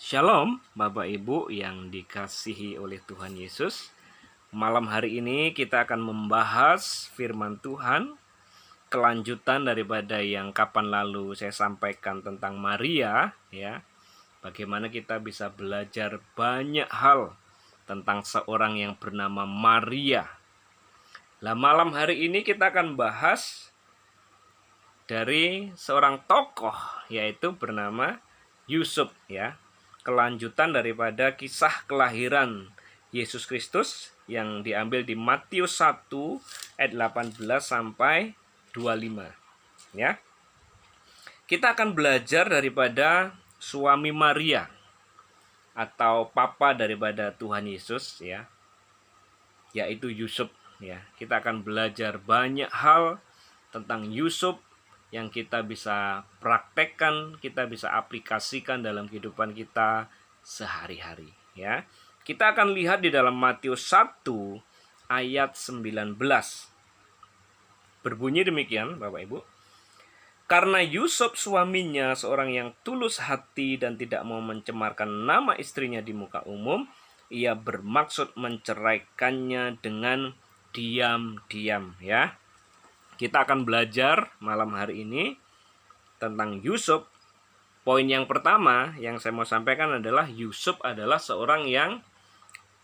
Shalom Bapak Ibu yang dikasihi oleh Tuhan Yesus. Malam hari ini kita akan membahas firman Tuhan, kelanjutan daripada yang kapan lalu saya sampaikan tentang Maria, ya. Bagaimana kita bisa belajar banyak hal tentang seorang yang bernama Maria. Nah, malam hari ini kita akan bahas dari seorang tokoh yaitu bernama Yusuf, ya. Kelanjutan daripada kisah kelahiran Yesus Kristus yang diambil di Matius 1 ayat 18 sampai 25, ya. Kita akan belajar daripada suami Maria atau papa daripada Tuhan Yesus, ya, yaitu Yusuf, ya. Kita akan belajar banyak hal tentang Yusuf yang kita bisa praktekkan, kita bisa aplikasikan dalam kehidupan kita sehari-hari, ya. Kita akan lihat di dalam Matius 1 ayat 19. Berbunyi demikian, Bapak Ibu. Karena Yusuf suaminya seorang yang tulus hati dan tidak mau mencemarkan nama istrinya di muka umum, ia bermaksud menceraikannya dengan diam-diam, ya. Kita akan belajar malam hari ini tentang Yusuf. Poin yang pertama yang saya mau sampaikan adalah Yusuf adalah seorang yang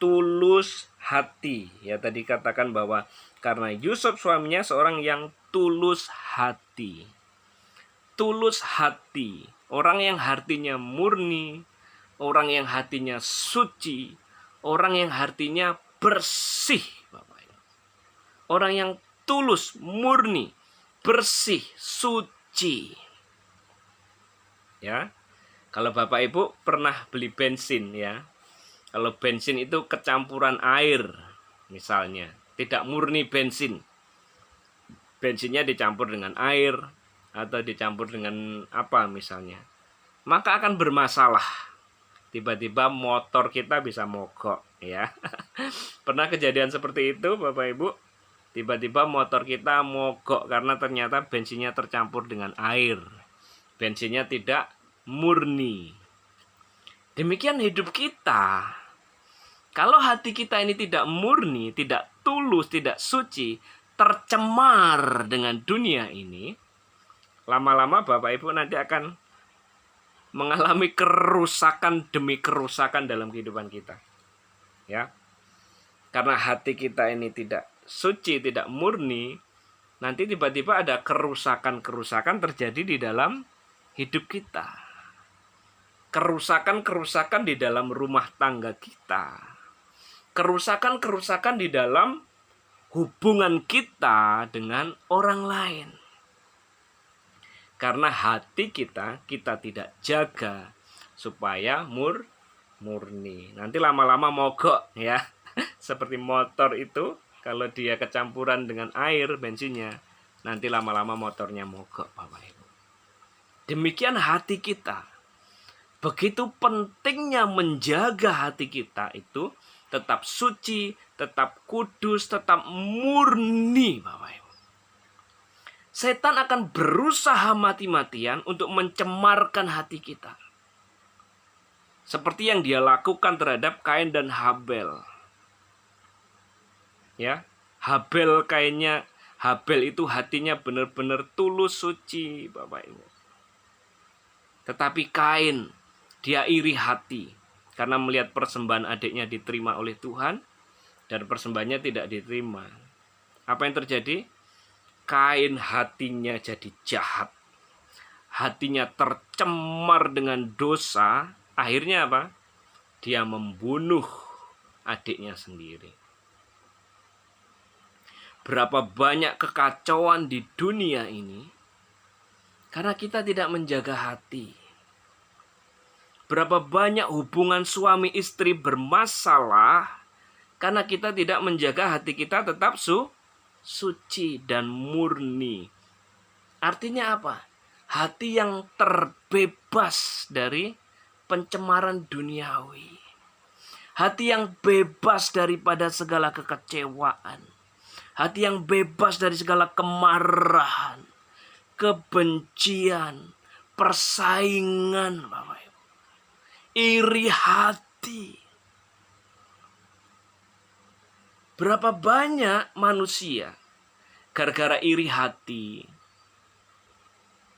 tulus hati. Ya, tadi katakan bahwa karena Yusuf suaminya seorang yang tulus hati. Tulus hati. Orang yang hatinya murni, orang yang hatinya suci, orang yang hatinya bersih, Bapak Ibu. Orang yang tulus, murni, bersih, suci. Ya. Kalau Bapak Ibu pernah beli bensin, ya. Kalau bensin itu kecampuran air misalnya, tidak murni bensin. Bensinnya dicampur dengan air atau dicampur dengan apa misalnya, maka akan bermasalah. Tiba-tiba motor kita bisa mogok, ya. Pernah kejadian seperti itu, Bapak Ibu? Tiba-tiba motor kita mogok karena ternyata bensinnya tercampur dengan air. Bensinnya tidak murni. Demikian hidup kita. Kalau hati kita ini tidak murni, tidak tulus, tidak suci, tercemar dengan dunia ini, lama-lama Bapak Ibu nanti akan mengalami kerusakan demi kerusakan dalam kehidupan kita. Ya. Karena hati kita ini tidak suci, tidak murni, nanti tiba-tiba ada kerusakan-kerusakan terjadi di dalam hidup kita. Kerusakan-kerusakan di dalam rumah tangga kita. Kerusakan-kerusakan di dalam hubungan kita dengan orang lain. Karena hati kita tidak jaga supaya murni. Nanti lama-lama mogok, ya. Seperti motor itu, kalau dia kecampuran dengan air bensinnya, nanti lama-lama motornya mogok, Bapak Ibu. Demikian hati kita. Begitu pentingnya menjaga hati kita itu tetap suci, tetap kudus, tetap murni, Bapak Ibu. Setan akan berusaha mati-matian untuk mencemarkan hati kita. Seperti yang dia lakukan terhadap Kain dan Habel. Ya, Habel itu hatinya benar-benar tulus suci, Bapak Ibu. Tetapi Kain, dia iri hati karena melihat persembahan adiknya diterima oleh Tuhan dan persembahannya tidak diterima. Apa yang terjadi? Kain hatinya jadi jahat. Hatinya tercemar dengan dosa. Akhirnya apa? Dia membunuh adiknya sendiri. Berapa banyak kekacauan di dunia ini karena kita tidak menjaga hati. Berapa banyak hubungan suami istri bermasalah karena kita tidak menjaga hati kita tetap suci dan murni. Artinya apa? Hati yang terbebas dari pencemaran duniawi. Hati yang bebas daripada segala kekecewaan. Hati yang bebas dari segala kemarahan, kebencian, persaingan, Bapak Ibu. iri hati. Berapa banyak manusia gara-gara iri hati,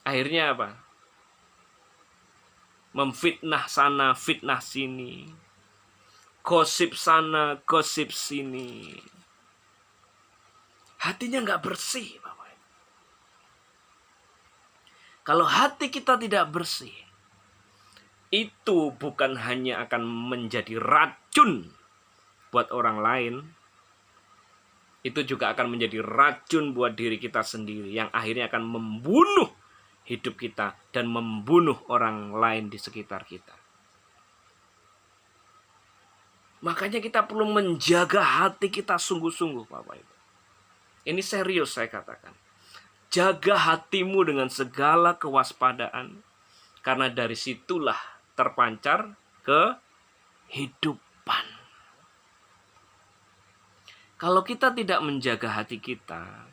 akhirnya apa? Memfitnah sana, fitnah sini, gosip sana, gosip sini. Hatinya nggak bersih, Bapak. Kalau hati kita tidak bersih, itu bukan hanya akan menjadi racun buat orang lain, itu juga akan menjadi racun buat diri kita sendiri, yang akhirnya akan membunuh hidup kita dan membunuh orang lain di sekitar kita. Makanya kita perlu menjaga hati kita sungguh-sungguh, Bapak Ibu. Ini serius saya katakan. Jaga hatimu dengan segala kewaspadaan, karena dari situlah terpancar kehidupan. Kalau kita tidak menjaga hati kita,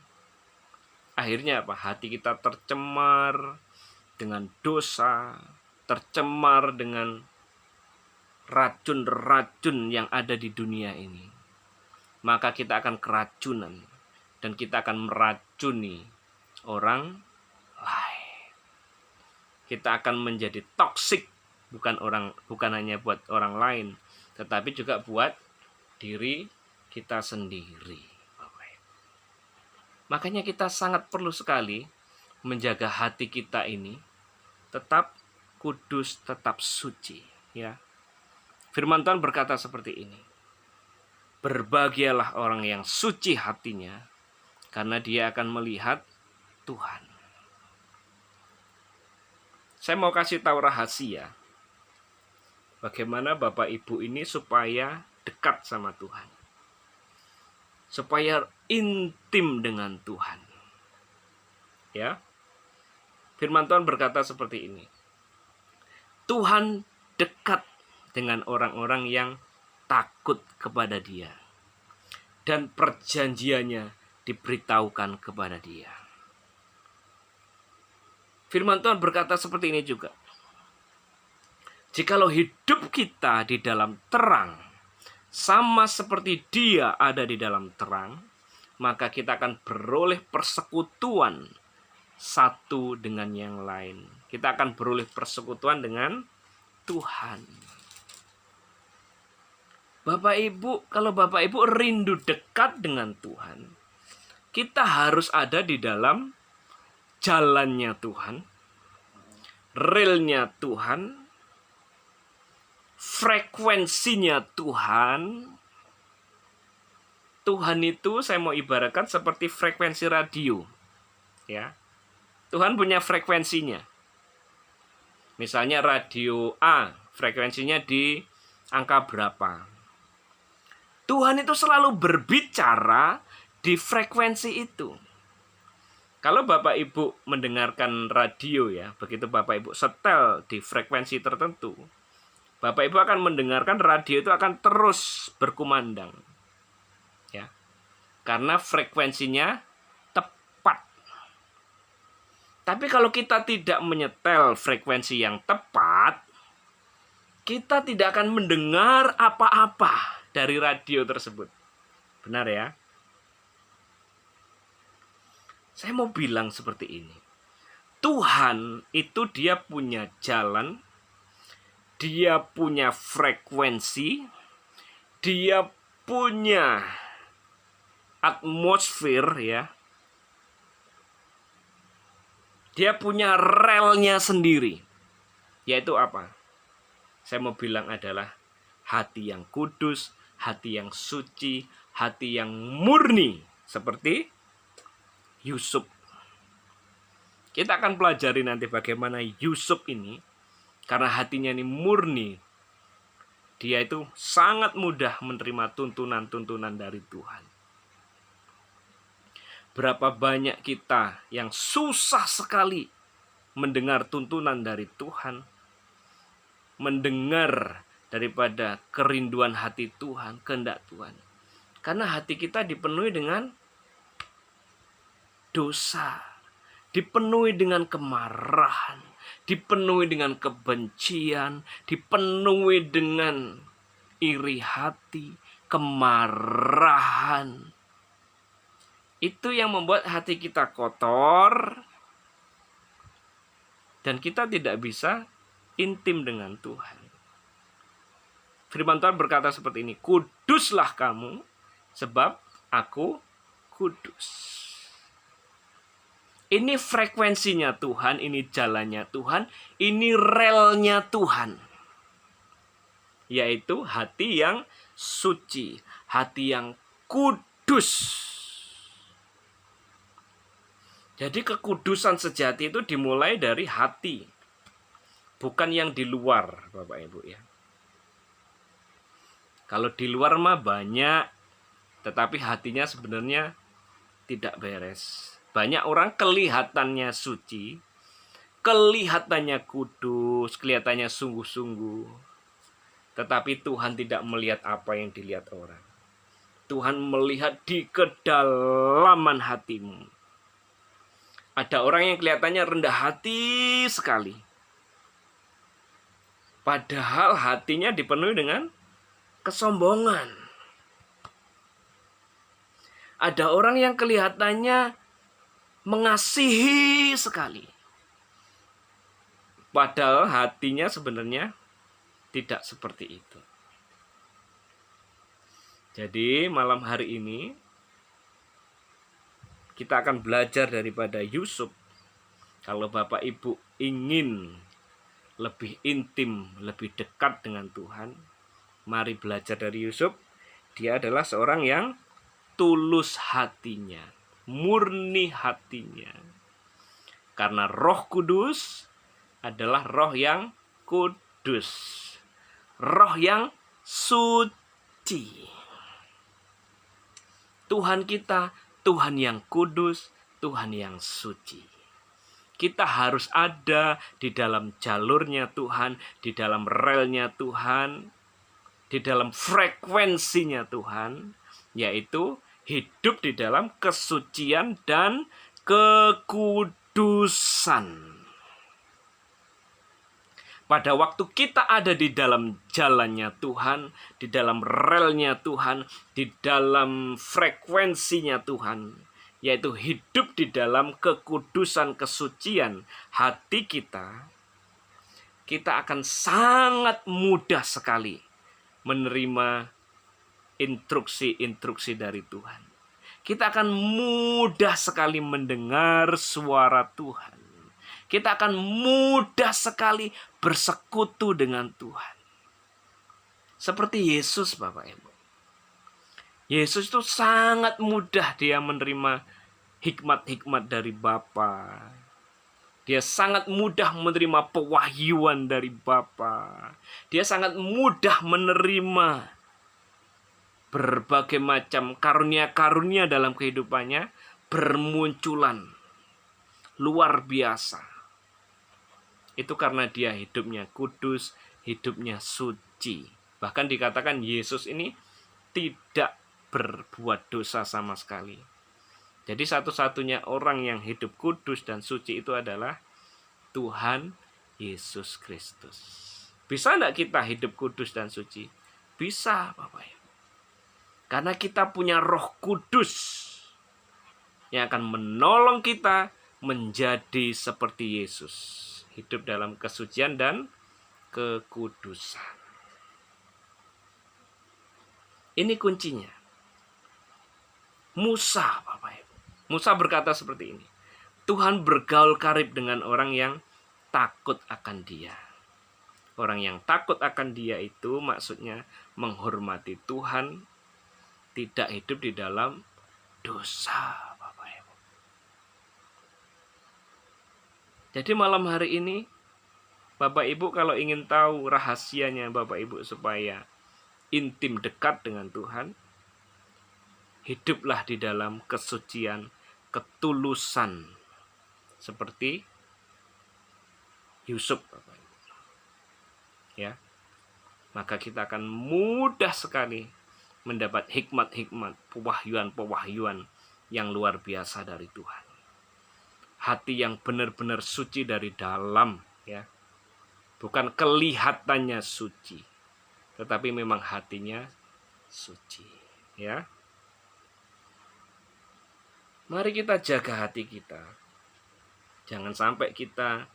akhirnya apa? Hati kita tercemar dengan dosa, tercemar dengan racun-racun yang ada di dunia ini. Maka kita akan keracunan dan kita akan meracuni orang lain. Kita akan menjadi toksik, bukan hanya buat orang lain, tetapi juga buat diri kita sendiri. Makanya kita sangat perlu sekali menjaga hati kita ini tetap kudus, tetap suci, ya. Firman Tuhan berkata seperti ini. Berbahagialah orang yang suci hatinya, karena dia akan melihat Tuhan. Saya mau kasih tahu rahasia bagaimana Bapak Ibu ini supaya dekat sama Tuhan, supaya intim dengan Tuhan. Ya. Firman Tuhan berkata seperti ini. Tuhan dekat dengan orang-orang yang takut kepada Dia, dan perjanjiannya diberitahukan kepada Dia. Firman Tuhan berkata seperti ini juga. Jikalau hidup kita di dalam terang, sama seperti Dia ada di dalam terang, maka kita akan beroleh persekutuan satu dengan yang lain. Kita akan beroleh persekutuan dengan Tuhan. Bapak Ibu, kalau Bapak Ibu rindu dekat dengan Tuhan, kita harus ada di dalam jalannya Tuhan, realnya Tuhan, frekuensinya Tuhan. Tuhan itu saya mau ibaratkan seperti frekuensi radio, ya. Tuhan punya frekuensinya. Misalnya radio A, frekuensinya di angka berapa. Tuhan itu selalu berbicara di frekuensi itu. Kalau Bapak Ibu mendengarkan radio, ya, begitu Bapak Ibu setel di frekuensi tertentu, Bapak Ibu akan mendengarkan radio itu akan terus berkumandang, ya, karena frekuensinya tepat. Tapi kalau kita tidak menyetel frekuensi yang tepat, kita tidak akan mendengar apa-apa dari radio tersebut. Benar ya? Saya mau bilang seperti ini. Tuhan itu Dia punya jalan, Dia punya frekuensi, Dia punya atmosfer, ya. Dia punya relnya sendiri. Yaitu apa? Saya mau bilang adalah hati yang kudus, hati yang suci, hati yang murni, seperti Yusuf. Kita akan pelajari nanti bagaimana Yusuf ini, karena hatinya ini murni, dia itu sangat mudah menerima tuntunan-tuntunan dari Tuhan. Berapa banyak kita yang susah sekali mendengar tuntunan dari Tuhan, mendengar daripada kerinduan hati Tuhan, kehendak Tuhan. Karena hati kita dipenuhi dengan dosa, dipenuhi dengan kemarahan, dipenuhi dengan kebencian, dipenuhi dengan iri hati, kemarahan. Itu yang membuat hati kita kotor dan kita tidak bisa intim dengan Tuhan. Firman Tuhan berkata seperti ini, kuduslah kamu sebab aku kudus. Ini frekuensinya Tuhan, ini jalannya Tuhan, ini relnya Tuhan. Yaitu hati yang suci, hati yang kudus. Jadi kekudusan sejati itu dimulai dari hati, bukan yang di luar, Bapak Ibu ya. Kalau di luar mah banyak, tetapi hatinya sebenarnya tidak beres. Banyak orang kelihatannya suci, kelihatannya kudus, kelihatannya sungguh-sungguh. Tetapi Tuhan tidak melihat apa yang dilihat orang. Tuhan melihat di kedalaman hatimu. Ada orang yang kelihatannya rendah hati sekali. Padahal hatinya dipenuhi dengan kesombongan. Ada orang yang kelihatannya mengasihi sekali. Padahal hatinya sebenarnya tidak seperti itu. Jadi malam hari ini kita akan belajar daripada Yusuf. Kalau Bapak Ibu ingin lebih intim, lebih dekat dengan Tuhan, mari belajar dari Yusuf. Dia adalah seorang yang tulus hatinya, murni hatinya. Karena Roh Kudus adalah roh yang kudus, roh yang suci. Tuhan kita, Tuhan yang kudus, Tuhan yang suci. Kita harus ada di dalam jalurnya Tuhan, di dalam relnya Tuhan, di dalam frekuensinya Tuhan, yaitu hidup di dalam kesucian dan kekudusan. Pada waktu kita ada di dalam jalannya Tuhan, di dalam relnya Tuhan, di dalam frekuensinya Tuhan, yaitu hidup di dalam kekudusan kesucian hati kita, kita akan sangat mudah sekali menerima instruksi-instruksi dari Tuhan. Kita akan mudah sekali mendengar suara Tuhan. Kita akan mudah sekali bersekutu dengan Tuhan. Seperti Yesus, Bapak Ibu. Yesus itu sangat mudah dia menerima hikmat-hikmat dari Bapa. Dia sangat mudah menerima pewahyuan dari Bapa. Dia sangat mudah menerima berbagai macam karunia-karunia dalam kehidupannya bermunculan luar biasa. Itu karena dia hidupnya kudus, hidupnya suci. Bahkan dikatakan Yesus ini tidak berbuat dosa sama sekali. Jadi satu-satunya orang yang hidup kudus dan suci itu adalah Tuhan Yesus Kristus. Bisa enggak kita hidup kudus dan suci? Bisa, Bapak Ibu. Karena kita punya Roh Kudus yang akan menolong kita menjadi seperti Yesus. Hidup dalam kesucian dan kekudusan. Ini kuncinya. Musa, Bapak Ibu. Musa berkata seperti ini. Tuhan bergaul karib dengan orang yang takut akan Dia. Orang yang takut akan Dia itu maksudnya menghormati Tuhan, tidak hidup di dalam dosa, Bapak Ibu. Jadi malam hari ini, Bapak Ibu kalau ingin tahu rahasianya Bapak Ibu supaya intim dekat dengan Tuhan, hiduplah di dalam kesucian, ketulusan seperti Yusuf, Bapak Ibu. Ya. Maka kita akan mudah sekali mendapat hikmat-hikmat, pewahyuan-pewahyuan yang luar biasa dari Tuhan. Hati yang benar-benar suci dari dalam ya. Bukan kelihatannya suci, tetapi memang hatinya suci, ya. Mari kita jaga hati kita. Jangan sampai kita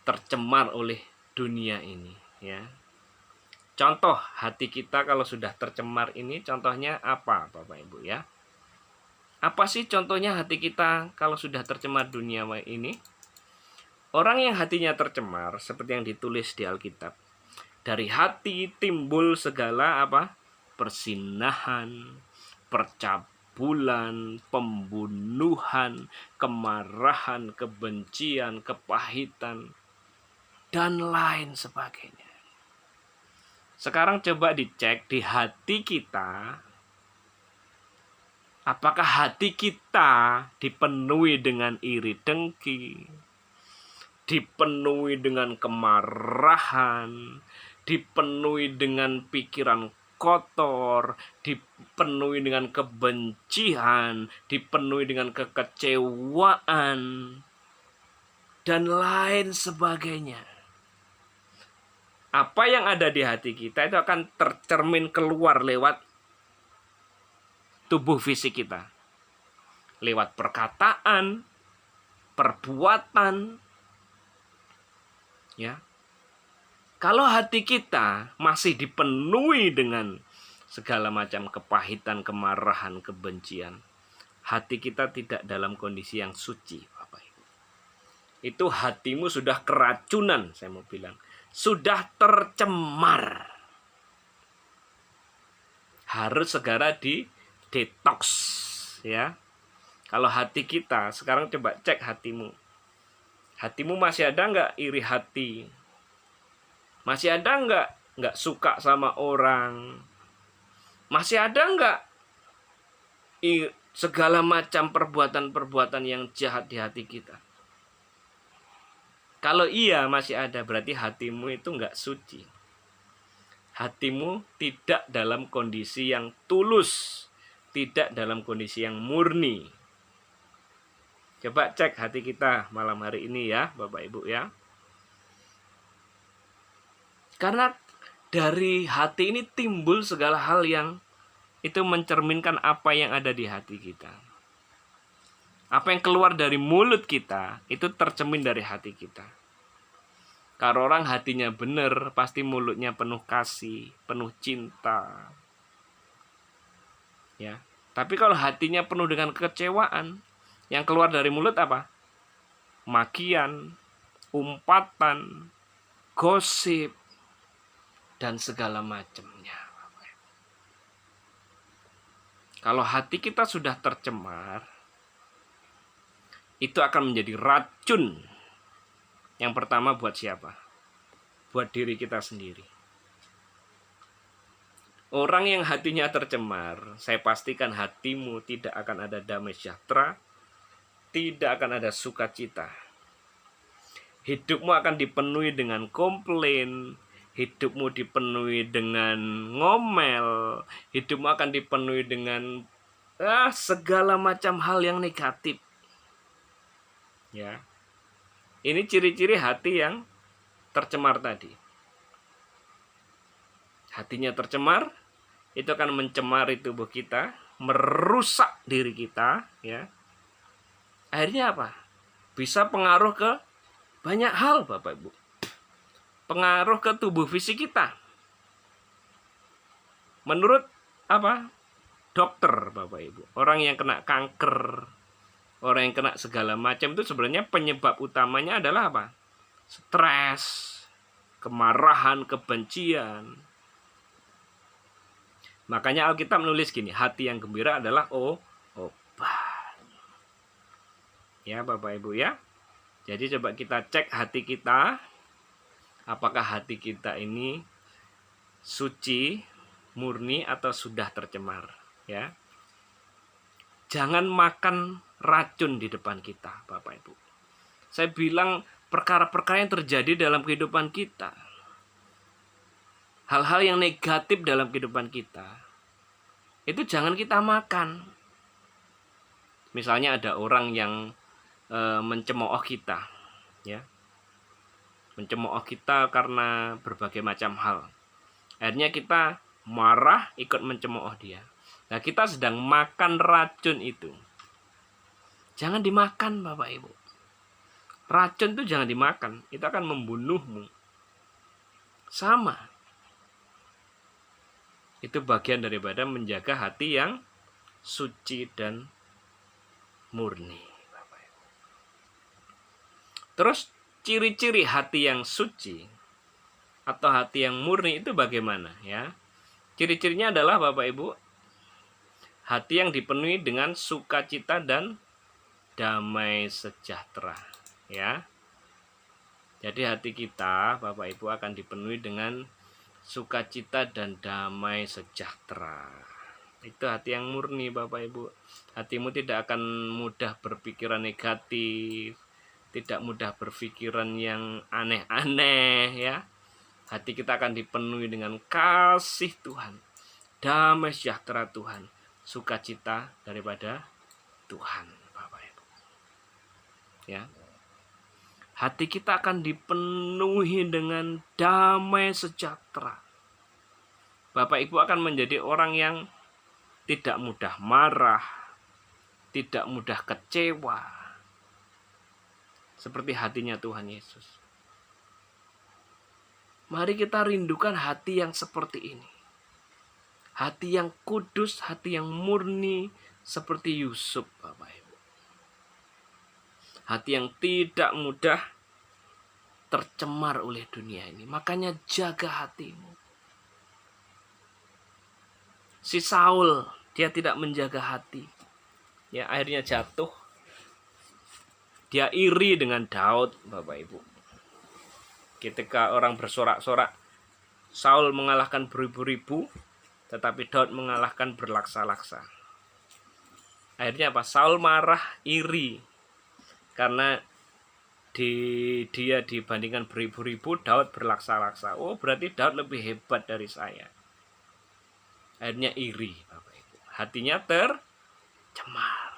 tercemar oleh dunia ini, ya. Contoh hati kita kalau sudah tercemar ini, contohnya apa, Bapak Ibu, ya? Apa sih contohnya hati kita kalau sudah tercemar dunia ini? Orang yang hatinya tercemar, seperti yang ditulis di Alkitab, dari hati timbul segala apa? Persinahan, percabulan, pembunuhan, kemarahan, kebencian, kepahitan, dan lain sebagainya. Sekarang coba dicek di hati kita. Apakah hati kita dipenuhi dengan iri dengki, dipenuhi dengan kemarahan, dipenuhi dengan pikiran kotor, dipenuhi dengan kebencian, dipenuhi dengan kekecewaan, dan lain sebagainya. Apa yang ada di hati kita itu akan tercermin keluar lewat tubuh fisik kita, lewat perkataan, perbuatan, ya. Kalau hati kita masih dipenuhi dengan segala macam kepahitan, kemarahan, kebencian, hati kita tidak dalam kondisi yang suci, Bapak Ibu. Itu hatimu sudah keracunan, saya mau bilang, sudah tercemar. Harus segera di detox, ya. Kalau hati kita, sekarang coba cek hatimu. Hatimu masih ada nggak iri hati? Masih ada nggak suka sama orang? Masih ada nggak segala macam perbuatan-perbuatan yang jahat di hati kita? Kalau iya masih ada, berarti hatimu itu nggak suci. Hatimu tidak dalam kondisi yang tulus, tidak dalam kondisi yang murni. Coba cek hati kita malam hari ini ya, Bapak Ibu, ya. Karena dari hati ini timbul segala hal yang itu mencerminkan apa yang ada di hati kita. Apa yang keluar dari mulut kita itu tercermin dari hati kita. Kalau orang hatinya benar, pasti mulutnya penuh kasih, penuh cinta. Ya. Tapi kalau hatinya penuh dengan kekecewaan, yang keluar dari mulut apa? Makian, umpatan, gosip, dan segala macamnya. Kalau hati kita sudah tercemar, itu akan menjadi racun. Yang pertama buat siapa? Buat diri kita sendiri. Orang yang hatinya tercemar, saya pastikan hatimu tidak akan ada damai sejahtera, tidak akan ada sukacita. Hidupmu akan dipenuhi dengan komplain, hidupmu dipenuhi dengan ngomel, hidupmu akan dipenuhi dengan segala macam hal yang negatif. Ya. Ini ciri-ciri hati yang tercemar tadi. Hatinya tercemar, itu akan mencemari tubuh kita, merusak diri kita, ya. Akhirnya apa? Bisa pengaruh ke banyak hal, Bapak Ibu. Pengaruh ke tubuh fisik kita. Menurut apa? Dokter, Bapak Ibu. Orang yang kena kanker, orang yang kena segala macam itu sebenarnya penyebab utamanya adalah apa? Stres, kemarahan, kebencian. Makanya Alkitab menulis gini, hati yang gembira adalah obat. Ya Bapak Ibu ya. Jadi coba kita cek hati kita. Apakah hati kita ini suci, murni, atau sudah tercemar, ya. Jangan makan racun di depan kita, Bapak Ibu. Saya bilang perkara-perkara yang terjadi dalam kehidupan kita, hal-hal yang negatif dalam kehidupan kita, itu jangan kita makan. Misalnya ada orang yang mencemooh kita, ya. mencemooh kita karena berbagai macam hal. Akhirnya kita marah, ikut mencemooh dia. Nah, kita sedang makan racun itu. Jangan dimakan, Bapak Ibu. Racun itu jangan dimakan, itu akan membunuhmu. Sama. Itu bagian daripada menjaga hati yang suci dan murni. Terus ciri-ciri hati yang suci atau hati yang murni itu bagaimana ya? Ciri-cirinya adalah Bapak Ibu, hati yang dipenuhi dengan sukacita dan damai sejahtera ya. Jadi hati kita Bapak Ibu akan dipenuhi dengan sukacita dan damai sejahtera. Itu hati yang murni Bapak Ibu. Hatimu tidak akan mudah berpikiran negatif, tidak mudah berpikiran yang aneh-aneh ya. Hati kita akan dipenuhi dengan kasih Tuhan, damai sejahtera Tuhan, sukacita daripada Tuhan, Bapak Ibu. Ya. Hati kita akan dipenuhi dengan damai sejahtera. Bapak Ibu akan menjadi orang yang tidak mudah marah, tidak mudah kecewa, seperti hatinya Tuhan Yesus. Mari kita rindukan hati yang seperti ini. Hati yang kudus, hati yang murni, seperti Yusuf, Bapak Ibu. Hati yang tidak mudah tercemar oleh dunia ini. Makanya jaga hatimu. Si Saul, dia tidak menjaga hati. Ya, akhirnya jatuh. Dia iri dengan Daud, Bapak Ibu. Ketika orang bersorak-sorak, Saul mengalahkan beribu-ribu, tetapi Daud mengalahkan berlaksa-laksa. Akhirnya apa? Saul marah, iri. Karena dia dibandingkan beribu-ribu, Daud berlaksa-laksa. Oh, berarti Daud lebih hebat dari saya. Akhirnya iri, Bapak Ibu. Hatinya tercemar.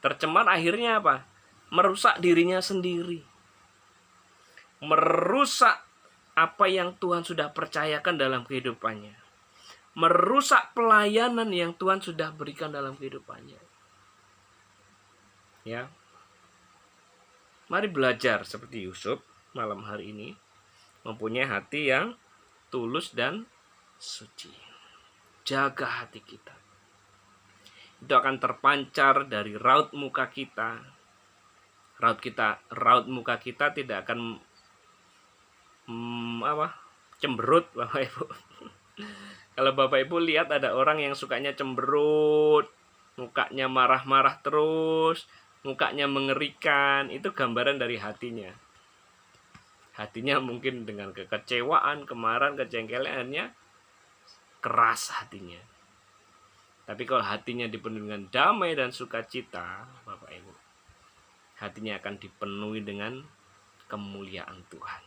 Tercemar akhirnya apa? Merusak dirinya sendiri. Merusak apa yang Tuhan sudah percayakan dalam kehidupannya. Merusak pelayanan yang Tuhan sudah berikan dalam kehidupannya. Ya. Mari belajar seperti Yusuf malam hari ini, mempunyai hati yang tulus dan suci. Jaga hati kita. Itu akan terpancar dari raut muka kita. Raut muka kita tidak akan cemberut, Bapak Ibu. Kalau Bapak Ibu lihat ada orang yang sukanya cemberut, mukanya marah-marah terus, mukanya mengerikan, itu gambaran dari hatinya. Hatinya mungkin dengan kekecewaan, kemarahan, kejengkelannya keras hatinya. Tapi kalau hatinya dipenuhi dengan damai dan sukacita, Bapak Ibu, hatinya akan dipenuhi dengan kemuliaan Tuhan.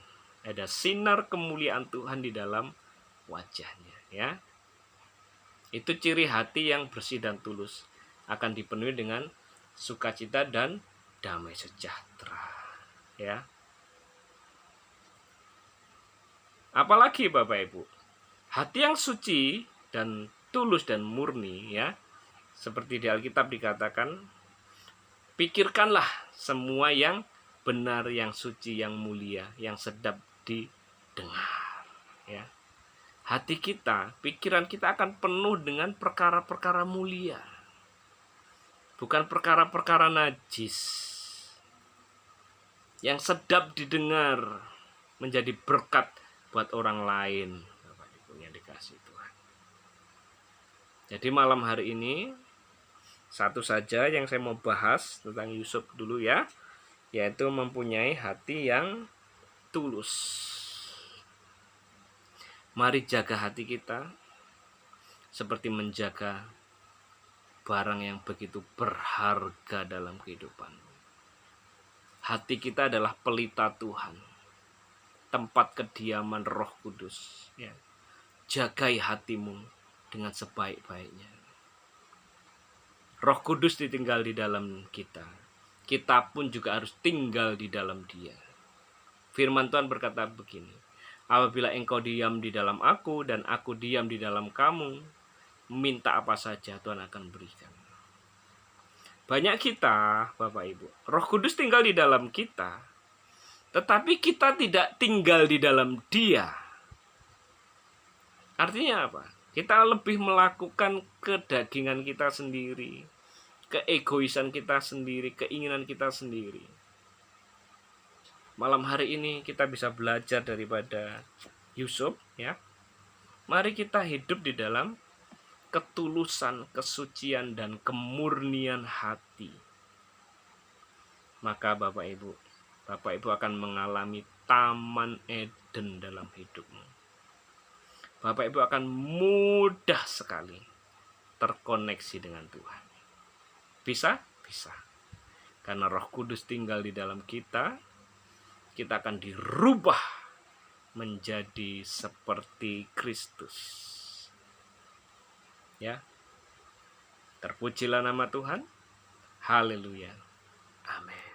Ada sinar kemuliaan Tuhan di dalam wajahnya, ya. Itu ciri hati yang bersih dan tulus, akan dipenuhi dengan sukacita dan damai sejahtera, ya. Apalagi Bapak Ibu, hati yang suci dan tulus dan murni, ya, seperti di Alkitab dikatakan, pikirkanlah semua yang benar, yang suci, yang mulia, yang sedap didengar, ya. Hati kita, pikiran kita akan penuh dengan perkara-perkara mulia, bukan perkara-perkara najis, yang sedap didengar, menjadi berkat buat orang lain, Bapak Ibu yang dikasihi Tuhan. Jadi malam hari ini satu saja yang saya mau bahas tentang Yusuf dulu, ya, yaitu mempunyai hati yang tulus. Mari jaga hati kita seperti menjaga barang yang begitu berharga dalam kehidupan. Hati kita adalah pelita Tuhan, tempat kediaman Roh Kudus, ya. Jagai hatimu dengan sebaik-baiknya. Roh Kudus ditinggal di dalam kita. Kita pun juga harus tinggal di dalam Dia. Firman Tuhan berkata begini, apabila engkau diam di dalam aku dan aku diam di dalam kamu, minta apa saja Tuhan akan berikan. Banyak kita, Bapak Ibu, Roh Kudus tinggal di dalam kita, tetapi kita tidak tinggal di dalam Dia. Artinya apa? Kita lebih melakukan kedagingan kita sendiri, keegoisan kita sendiri, keinginan kita sendiri. Malam hari ini kita bisa belajar daripada Yusuf, ya. Mari kita hidup di dalam ketulusan, kesucian, dan kemurnian hati. Maka Bapak Ibu akan mengalami taman Eden dalam hidupmu. Bapak Ibu akan mudah sekali terkoneksi dengan Tuhan. Bisa? Bisa. Karena Roh Kudus tinggal di dalam kita, kita akan dirubah menjadi seperti Kristus. Ya. Terpujilah nama Tuhan. Haleluya. Amin.